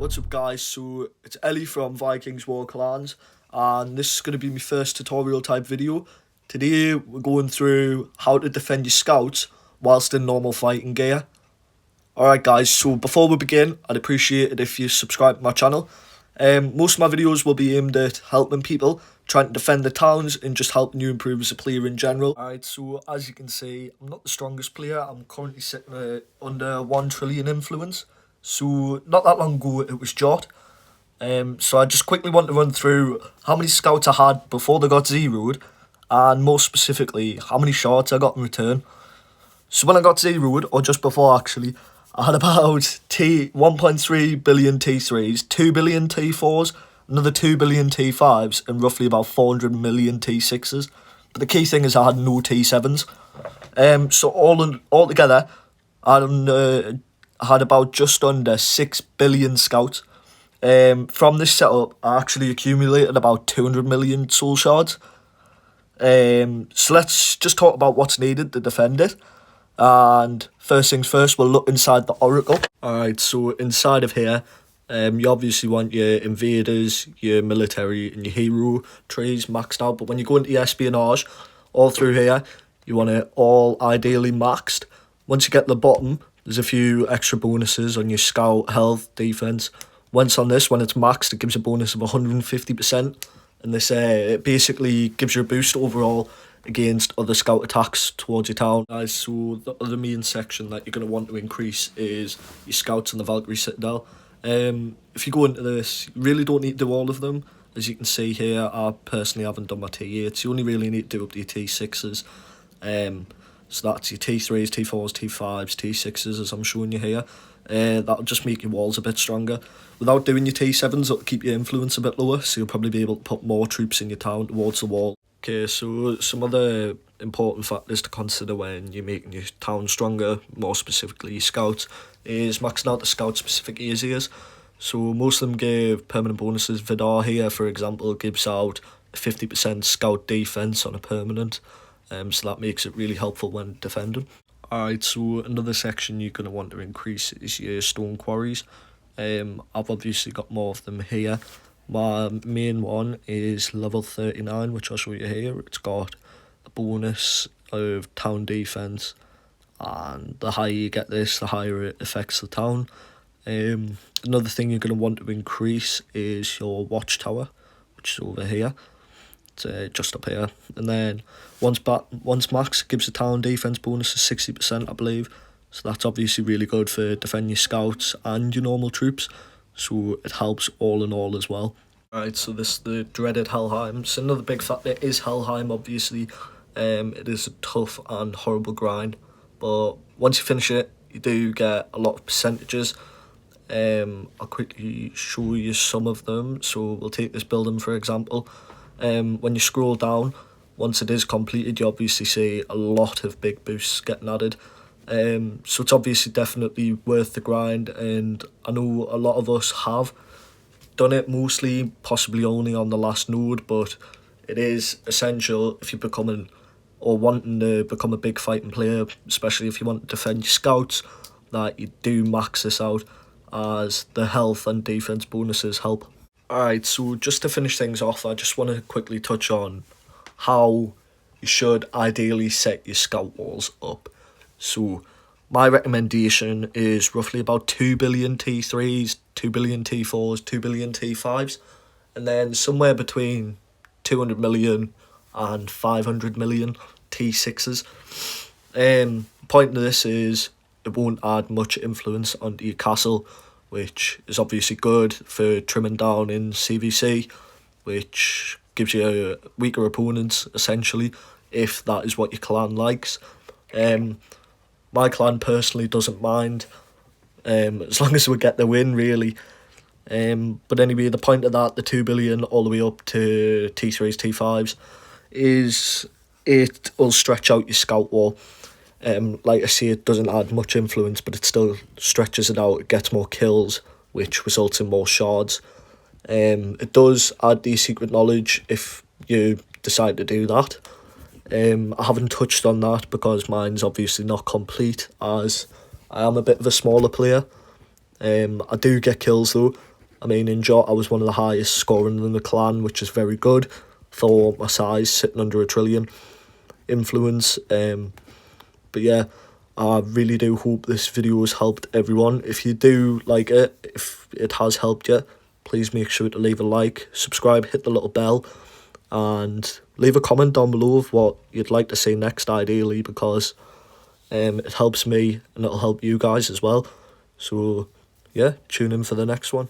What's up guys, so it's Ellie from Vikings War of Clans, and this is going to be my first tutorial type video. Today we're going through how to defend your scouts whilst in normal fighting gear. Alright guys, so before we begin, I'd appreciate it if you subscribe to my channel. Most of my videos will be aimed at helping people, trying to defend the towns and just helping you improve as a player in general. Alright, so as you can see, I'm not the strongest player. I'm currently sitting under 1 trillion influence. So not that long ago it was Jot. So I just quickly want to run through how many scouts I had before they got zeroed, and more specifically how many shards I got in return. So when I got zeroed, or just before actually, I had about 1.3 billion T3s, 2 billion T4s, another 2 billion T5s, and roughly about 400 million T6s. But the key thing is I had no T7s. So all together, I had about just under 6 billion scouts. From this setup, I actually accumulated about 200 million soul shards. So let's just talk about what's needed to defend it. And first things first, we'll look inside the Oracle. Alright, so inside of here, you obviously want your invaders, your military, and your hero trees maxed out. But when you go into the espionage, all through here, you want it all ideally maxed. Once you get to the bottom, there's a few extra bonuses on your scout, health, defense. Once on this, when it's maxed, it gives a bonus of 150%. And this it basically gives you a boost overall against other scout attacks towards your town. Guys, so the other main section that you're going to want to increase is your scouts and the Valkyrie Citadel. If you go into this, you really don't need to do all of them. As you can see here, I personally haven't done my T8s. You only really need to do up to your T6s. So that's your T3s, T4s, T5s, T6s, as I'm showing you here. That'll just make your walls a bit stronger. Without doing your T7s, it'll keep your influence a bit lower, so you'll probably be able to put more troops in your town towards the wall. Okay, so some other important factors to consider when you're making your town stronger, more specifically your scouts, is maxing out the scout-specific easiers. So most of them give permanent bonuses. Vidar here, for example, gives out a 50% scout defense on a permanent. So that makes it really helpful when defending. Alright, so another section you're going to want to increase is your stone quarries. I've obviously got more of them here. My main one is level 39, which I'll show you here. It's got a bonus of town defense, and the higher you get this, the higher it affects the town. Another thing you're going to want to increase is your watchtower, which is over here. It's just up here, and then once max, it gives the town defense bonus of 60%, I believe. So that's obviously really good for defending your scouts and your normal troops. So it helps all in all as well. Right, so this is the dreaded Hellheim. So another big factor is Hellheim, obviously. It is a tough and horrible grind, but once you finish it, you do get a lot of percentages. I'll quickly show you some of them. So we'll take this building for example. When you scroll down, once it is completed, you obviously see a lot of big boosts getting added. So it's obviously definitely worth the grind, and I know a lot of us have done it, mostly possibly only on the last node, but it is essential if you're becoming or wanting to become a big fighting player, especially if you want to defend your scouts, that you do max this out, as the health and defense bonuses help. Alright, so just to finish things off, I just want to quickly touch on how you should ideally set your scout walls up. So my recommendation is roughly about 2 billion T3s, 2 billion T4s, 2 billion T5s, and then somewhere between 200 million and 500 million T6s. The point of this is it won't add much influence onto your castle, which is obviously good for trimming down in CVC, which gives you weaker opponents, essentially, if that is what your clan likes. My clan personally doesn't mind, as long as we get the win, really. But anyway, the point of that, the 2 billion all the way up to T3s, T5s, is it will stretch out your scout wall. Like I say, it doesn't add much influence, but it still stretches it out. It gets more kills, which results in more shards. It does add the secret knowledge if you decide to do that. I haven't touched on that because mine's obviously not complete, as I am a bit of a smaller player. I do get kills though, I mean, in Jot, I was one of the highest scoring in the clan, which is very good for my size, sitting under 1 trillion influence. But yeah, I really do hope this video has helped everyone. If you do like it, if it has helped you, please make sure to leave a like, subscribe, hit the little bell, and leave a comment down below of what you'd like to see next, ideally, because it helps me and it'll help you guys as well. So yeah, tune in for the next one.